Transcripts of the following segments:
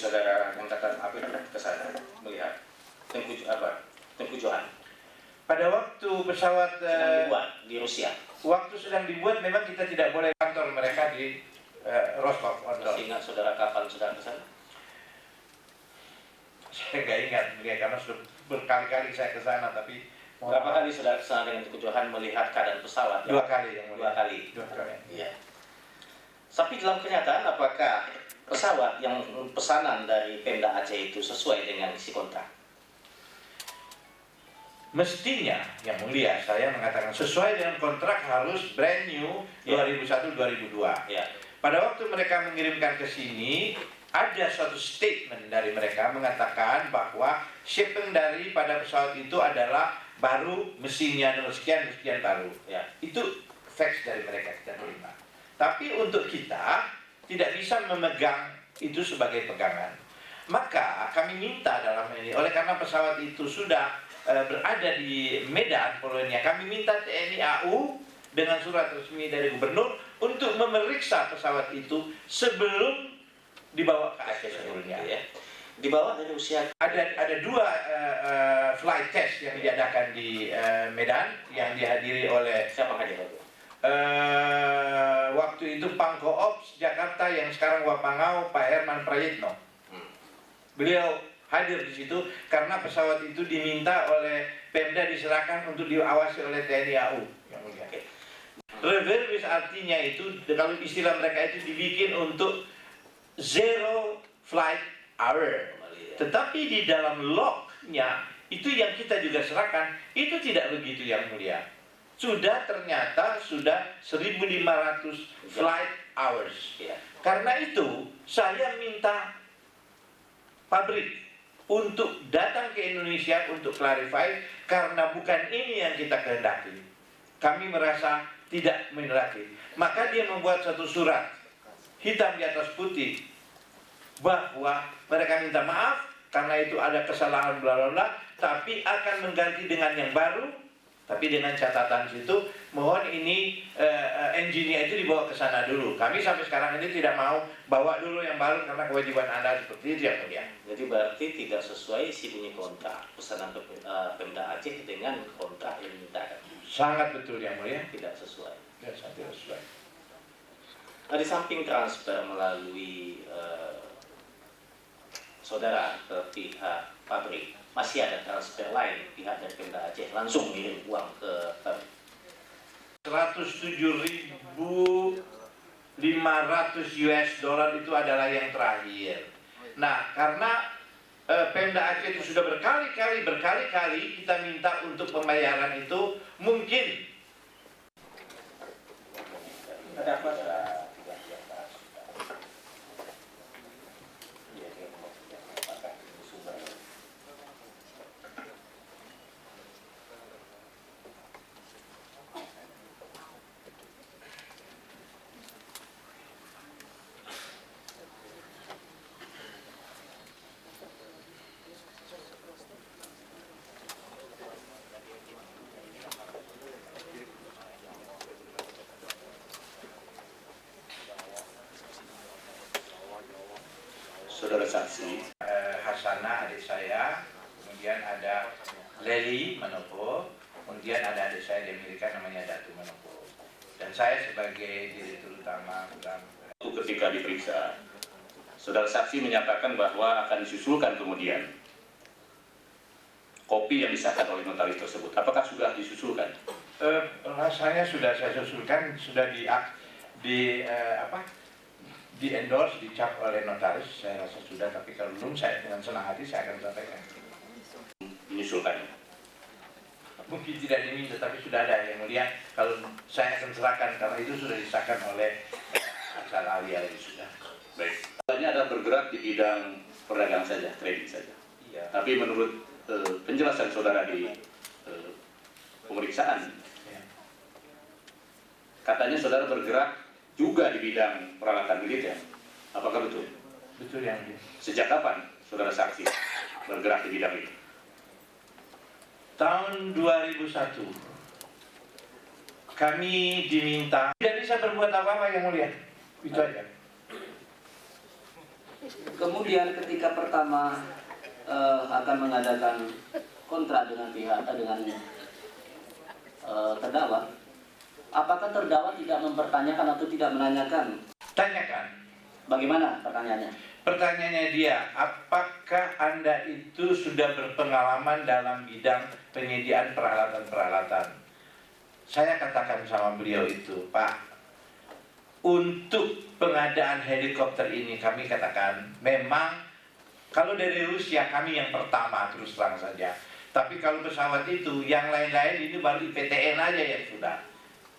saudara angkatan apa itu ke sana melihat Tengku Johan? Pada waktu pesawat sedang dibuat di Rusia. Waktu sedang dibuat memang kita tidak boleh kantor mereka di Rostov. Masih ingat saudara kapan saudara ke sana? Saya nggak ingat, karena sudah berkali-kali saya ke sana, tapi berapa kali saudara ke sana dengan Tengku Johan melihat keadaan pesawat? Dua kali yang mulia. Dua kali. Iya. Tapi dalam kenyataan apakah pesawat yang pesanan dari Pemda Aceh itu sesuai dengan isi kontrak? Mestinya, yang mulia, saya mengatakan sesuai dengan kontrak harus brand new 2001-2002. Ya. Pada waktu mereka mengirimkan ke sini, ada suatu statement dari mereka mengatakan bahwa shipping daripada pesawat itu adalah baru, mesinnya sekian baru. Ya. Itu facts dari mereka kita terima. Tapi untuk kita tidak bisa memegang itu sebagai pegangan. Maka kami minta dalam ini, oleh karena pesawat itu sudah berada di Medan, Polonia, kami minta TNI AU dengan surat resmi dari gubernur untuk memeriksa pesawat itu sebelum dibawa ke Aceh seluruhnya. Ya. Dibawa dari Rusia. Ada dua flight test yang diadakan di Medan yang dihadiri oleh siapa hadir? Waktu itu Pangko Ops Jakarta yang sekarang Wapangau, Pak Herman Prayitno. Beliau hadir di situ karena pesawat itu diminta oleh Pemda diserahkan untuk diawasi oleh TNI AU. Refurbished artinya itu, kalau istilah mereka itu dibikin untuk zero flight hour. Tetapi di dalam lognya itu yang kita juga serahkan itu tidak begitu yang mulia. Ternyata sudah 1.500 flight hours. Karena itu saya minta pabrik untuk datang ke Indonesia untuk clarify, karena bukan ini yang kita kehendaki. Kami merasa tidak menyerati. Maka dia membuat satu surat hitam di atas putih bahwa mereka minta maaf karena itu ada kesalahan bla bla bla, tapi akan mengganti dengan yang baru, tapi dengan catatan situ mohon ini engine-nya itu dibawa ke sana dulu. Kami sampai sekarang ini tidak mau bawa dulu yang baru karena kewajiban Anda seperti itu ya mulia. Jadi berarti tidak sesuai isi bunyi kontrak pesanan Pemda Aceh dengan kontrak yang dimintakan. Sangat betul yang mulia. Tidak sesuai. Tidak sesuai. Nah, di samping transfer melalui saudara ke pihak pabrik, masih ada transfer lain pihak dari Pemda Aceh langsung ngirim uang ke pabrik. 107.500 US dollar itu adalah yang terakhir. Nah, karena Pemda Aceh itu sudah berkali-kali kita minta untuk pembayaran itu, mungkin ada apa? Saudara saksi Hasanah adik saya, kemudian ada Leli Manopo, kemudian ada adik saya di Amerika namanya Datu Manopo, dan saya sebagai direktur utama. Ketika diperiksa, saudara saksi menyatakan bahwa akan disusulkan kemudian kopi yang disahkan oleh notaris tersebut. Apakah sudah disusulkan? Rasanya sudah saya susulkan, sudah di endorse, dicap oleh notaris, saya rasa sudah, tapi kalau belum, saya dengan senang hati saya akan sampaikan. Menyusulkannya? Mungkin tidak diminta, tapi sudah ada yang mulia. Kalau saya akan serahkan, karena itu sudah disahkan oleh Asal Alia itu sudah. Baik. Soalnya adalah bergerak di bidang perdagangan saja, trading saja. Iya. Tapi menurut penjelasan saudara di pemeriksaan, Ya. katanya saudara bergerak juga di bidang peralatan militer. Apakah betul? Betul yang mulia. Sejak kapan saudara saksi bergerak di bidang itu? Tahun 2001 kami diminta, tidak bisa berbuat apa-apa yang mulia, itu aja. Kemudian ketika pertama akan mengadakan kontra dengan terdakwa, apakah terdakwa tidak mempertanyakan atau tidak menanyakan? Tanyakan. Bagaimana pertanyaannya? Pertanyaannya dia, apakah Anda itu sudah berpengalaman dalam bidang penyediaan peralatan-peralatan? Saya katakan sama beliau itu, Pak, untuk pengadaan helikopter ini kami katakan memang kalau dari Rusia kami yang pertama terus terang saja. Tapi kalau pesawat itu yang lain-lain ini baru IPTN aja yang sudah.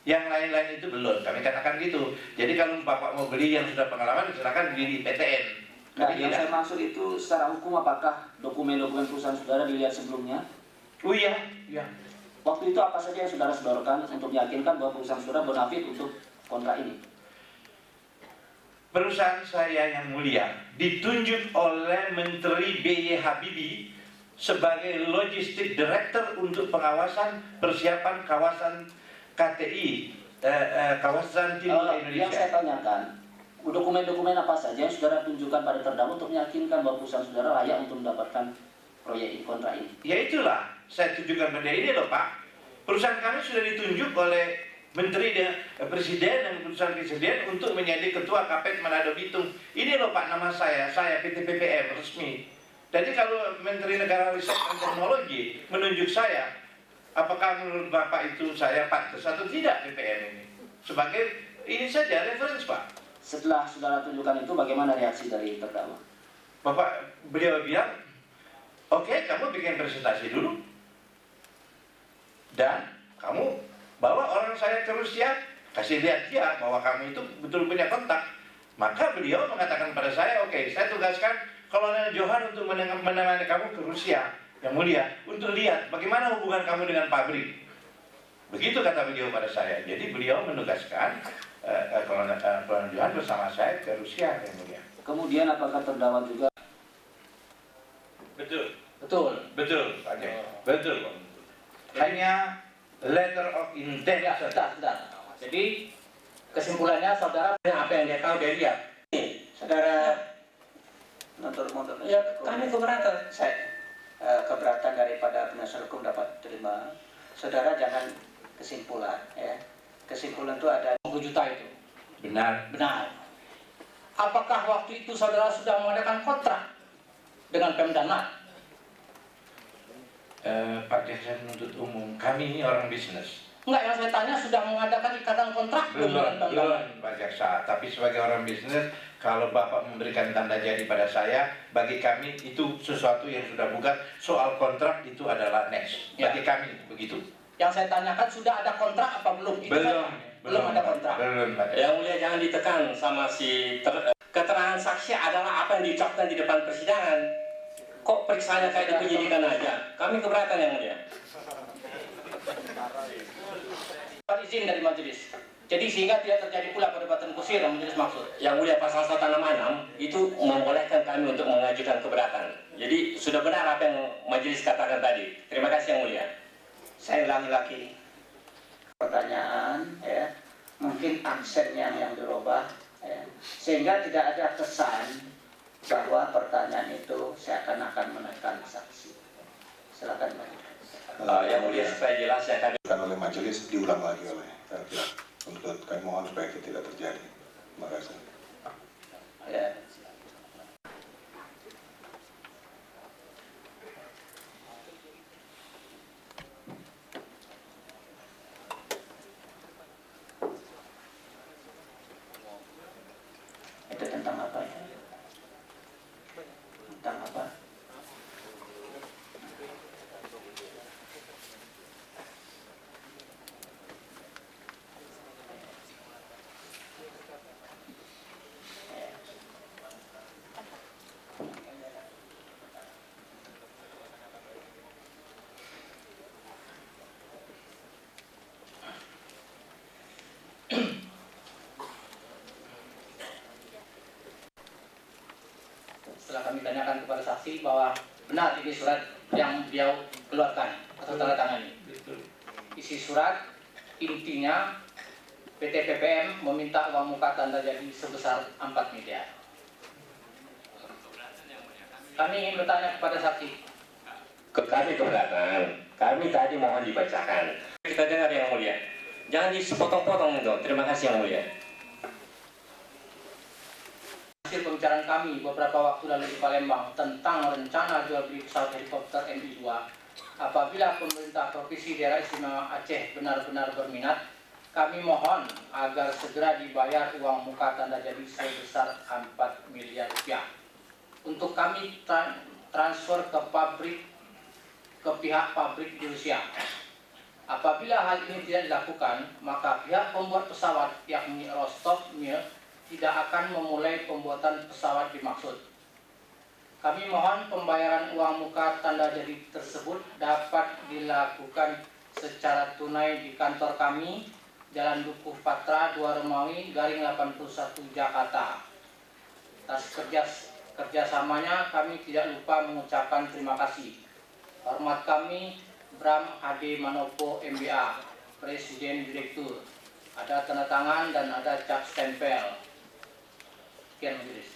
Yang lain-lain itu belum. Kami katakan gitu. Jadi kalau Bapak mau beli yang sudah pengalaman silakan beli di IPTN. Nah, yang saya maksud itu secara hukum apakah dokumen-dokumen perusahaan saudara dilihat sebelumnya? Oh iya, iya. Waktu itu apa saja yang saudara sodorkan untuk meyakinkan bahwa perusahaan saudara bonafit untuk kontrak ini? Perusahaan saya yang mulia ditunjuk oleh Menteri B.Y. Habibie sebagai Logistik Director untuk pengawasan persiapan kawasan KTI, kawasan Timur Indonesia. Yang saya tanyakan, dokumen-dokumen apa saja yang saudara tunjukkan pada terdakwa untuk meyakinkan bahwa perusahaan saudara layak untuk mendapatkan proyek kontrak ini? Ya itulah, saya tunjukkan pada ini loh Pak. Perusahaan kami sudah ditunjuk oleh Menteri dan Presiden dan perusahaan Presiden untuk menjadi Ketua KPET Manado Bitung. Ini loh Pak nama saya PT PPM resmi. Jadi kalau Menteri Negara Riset dan Teknologi menunjuk saya, apakah menurut Bapak itu saya pantas atau tidak PPM ini? Sebagai ini saja referensi Pak. Setelah saudara tunjukkan itu, bagaimana reaksi dari terdakwa? Bapak beliau bilang, oke, kamu bikin presentasi dulu. Dan kamu bawa orang saya ke Rusia, kasih lihat dia bahwa kamu itu betul punya kontak. Maka beliau mengatakan pada saya, oke, saya tugaskan Kolonel Johan untuk menemani kamu ke Rusia, yang mulia, untuk lihat bagaimana hubungan kamu dengan pabrik. Begitu kata beliau pada saya. Jadi beliau menugaskan Kolonel Johan bersama saya ke Rusia, yang mulia. Kemudian apakah terdakwa juga? Betul. Betul. Betul, Pak Jai. Betul. Hanya letter of intent. Ya, sudah. Jadi kesimpulannya saudara apa yang dia tahu dia lihat. Saudara motor. Ya, kami keberatan. Saya keberatan daripada penasihat hukum dapat terima. Saudara jangan kesimpulan, ya. Kesimpulan itu ada 1 juta itu. Benar. Benar. Apakah waktu itu saudara sudah mengadakan kontrak dengan Pemda? Pak Jaksa Penuntut Umum, kami ini orang bisnis. Enggak, yang saya tanya sudah mengadakan ikatan kontrak dengan Pemda? Belum, Pak Jaksa. Tapi sebagai orang bisnis, kalau Bapak memberikan tanda jadi pada saya, bagi kami itu sesuatu yang sudah bukan soal kontrak itu adalah next. Bagi kami begitu. Yang saya tanyakan sudah ada kontrak apa belum? Itu belum ada kontrak. Belum, Pak Jaksa. Yang mulia jangan ditekan sama keterangan saksi adalah apa yang diucapkan di depan persidangan. Kok periksanya kayak di penyidikan aja? Kami keberatan yang mulia. Izin dari majelis. Jadi sehingga tidak terjadi pula perdebatan kusir yang majelis maksud. Yang mulia pasal 166 itu membolehkan kami untuk mengajukan keberatan. Jadi sudah benar apa yang majelis katakan tadi. Terima kasih yang mulia. saya ulangi lagi pertanyaan, ya. Mungkin aksennya yang dirubah, ya. Sehingga tidak ada kesan bahwa pertanyaan itu seakan-akan menekan saksi. Silakan Pak. Yang mulia supaya jelas ya kami oleh majelis diulang lagi oleh pihak penuntut. Kami mohon supaya itu tidak terjadi. Terima kasih. Ya. Itu tentang apa ya? Tentang apa? Setelah kami tanyakan kepada saksi bahwa benar ini surat yang beliau keluarkan atau tanda tangani. Isi surat intinya PT PPM meminta uang muka tanda jadi sebesar 4 miliar. Kami ingin bertanya kepada saksi. Kami keberatan. Kami tadi mohon dibacakan. Kita dengar yang mulia. Jangan dipotong-potong itu. Terima kasih yang mulia. Hasil pembicaraan kami beberapa waktu lalu di Palembang tentang rencana jual beli pesawat helikopter MI2. Apabila pemerintah Provinsi Daerah Istimewa Aceh benar-benar berminat, kami mohon agar segera dibayar uang muka tanda jadi sebesar 4 miliar rupiah. Untuk kami transfer ke pihak pabrik di Rusia. Apabila hal ini tidak dilakukan, maka pihak pembuat pesawat yakni Rostov Mil tidak akan memulai pembuatan pesawat dimaksud. Kami mohon pembayaran uang muka tanda jadi tersebut dapat dilakukan secara tunai di kantor kami, Jalan Dukuh Patra, 2 Romawi, Garing 81 Jakarta. Atas kerjasamanya kami tidak lupa mengucapkan terima kasih. Hormat kami, Bram HD Manopo MBA, Presiden Direktur. Ada tanda tangan dan ada cap stempel. Sekian majelis.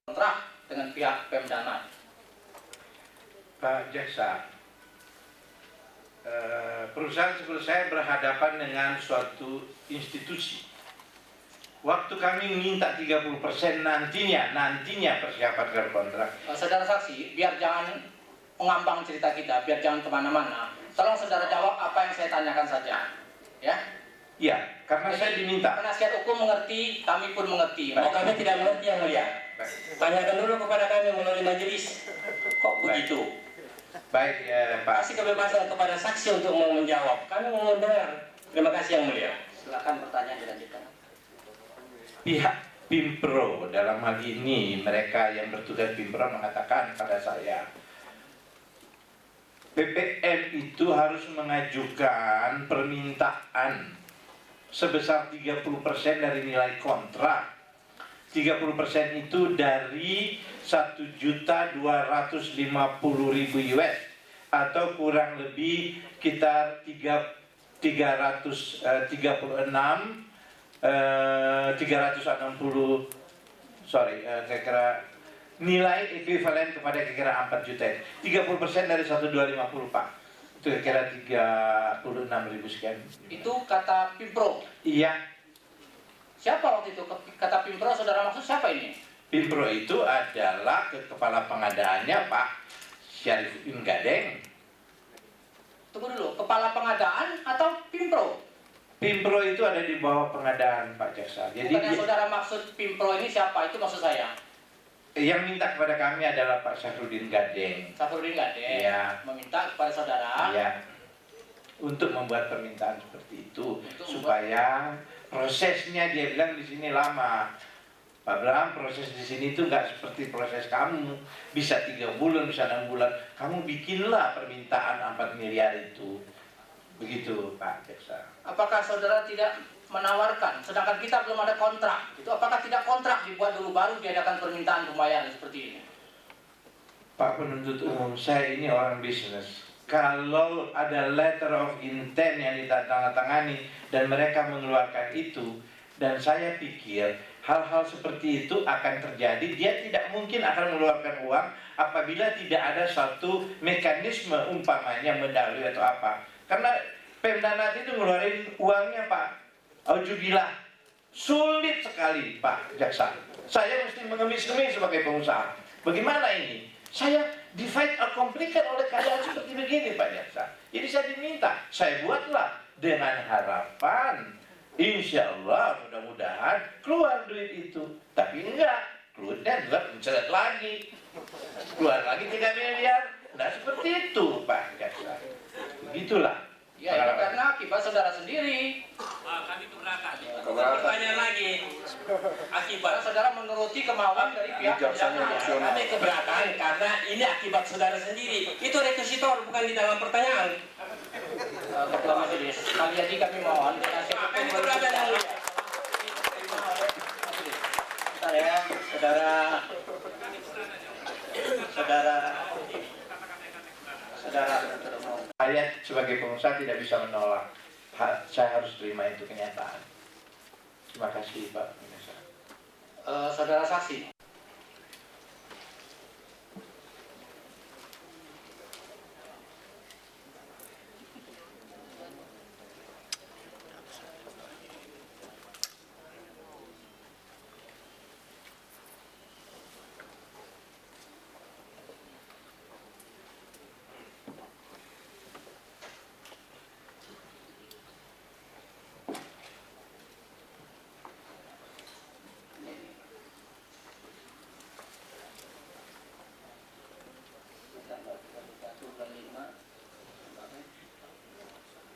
Kontrak dengan pihak Pemdana. Pak Jaksa, perusahaan seperti saya berhadapan dengan suatu institusi. Waktu kami minta 30% nantinya persiapan kontrak. Saudara saksi, biar jangan mengambang cerita kita, biar jangan kemana-mana. Tolong saudara jawab apa yang saya tanyakan saja, ya? Iya, karena saya diminta. Penasihat hukum mengerti, kami pun mengerti. Oh, kami tidak mengerti yang mulia. Tanyakan dulu kepada kami melalui majelis. Kok begitu? Baik, Pak. Kasih kebebasan kepada saksi untuk mau menjawab. Kami mau mendengar. Terima kasih yang mulia. Silakan pertanyaan dilanjutkan. Pihak Pimpro dalam hal ini, mereka yang bertugas Pimpro mengatakan pada saya, BPM itu harus mengajukan permintaan sebesar 30% dari nilai kontrak. 30% itu dari 1.250.000 US atau kurang lebih sekitar kira-kira nilai ekuivalen kepada kira-kira 4 juta. 30% dari 1.250, Pak. Itu kira-kira 36.000 sekian. Itu kata Pimpro. Iya. Siapa waktu itu? Kata Pimpro, saudara maksud siapa ini? Pimpro itu adalah kepala pengadaannya Pak Syarifudin Gadeng. Tunggu dulu, kepala pengadaan atau Pimpro? Pimpro itu ada di bawah pengadaan Pak Jaksa. Jadi Bukan yang saudara maksud Pimpro ini siapa? Itu maksud saya. yang minta kepada kami adalah Pak Syarifudin Gadeng. Syarifudin Gadeng Iya. meminta kepada saudara. Iya. Untuk membuat permintaan seperti itu Untuk supaya prosesnya dia bilang di sini lama. Pak Bram, proses di sini itu nggak seperti proses kamu. Bisa 3 bulan, bisa 6 bulan. Kamu bikinlah permintaan 4 miliar itu. Begitu Pak Jaksa. Apakah saudara tidak menawarkan, sedangkan kita belum ada kontrak, itu apakah tidak kontrak dibuat dulu baru diadakan permintaan pembayaran seperti ini? Pak penuntut umum, saya ini orang bisnis. Kalau ada letter of intent yang ditandatangani dan mereka mengeluarkan itu, dan saya pikir hal-hal seperti itu akan terjadi, dia tidak mungkin akan mengeluarkan uang apabila tidak ada satu mekanisme umpamanya mendahului atau apa. Karena Pemdana itu ngeluarin uangnya Pak. Auzubillah, sulit sekali Pak Jaksa. Saya mesti mengemis-ngemis sebagai pengusaha. Bagaimana ini? Saya divide or complicated oleh keadaan seperti begini Pak Jaksa. Jadi saya diminta, saya buatlah dengan harapan insya Allah mudah-mudahan keluar duit itu. Tapi enggak, duitnya juga menceret lagi. Keluar lagi 3 miliar. Nah seperti itu Pak Jaksa. Begitulah. Ya, itu karena akibat saudara sendiri. Kami keberatan. Pertanyaan lagi. Akibat Karena saudara menuruti kemauan dari pihak Pemdana. kami keberatan karena ini akibat saudara sendiri. Itu rekusitor bukan di dalam pertanyaan. Ketua Majelis, kali ini kami mohon penasihat hukum Kami keberatan yang mulia. Bentar ya, saudara Saya sebagai pengusaha tidak bisa menolak. Saya harus terima itu kenyataan. Terima kasih Pak Pengusaha. saudara saksi,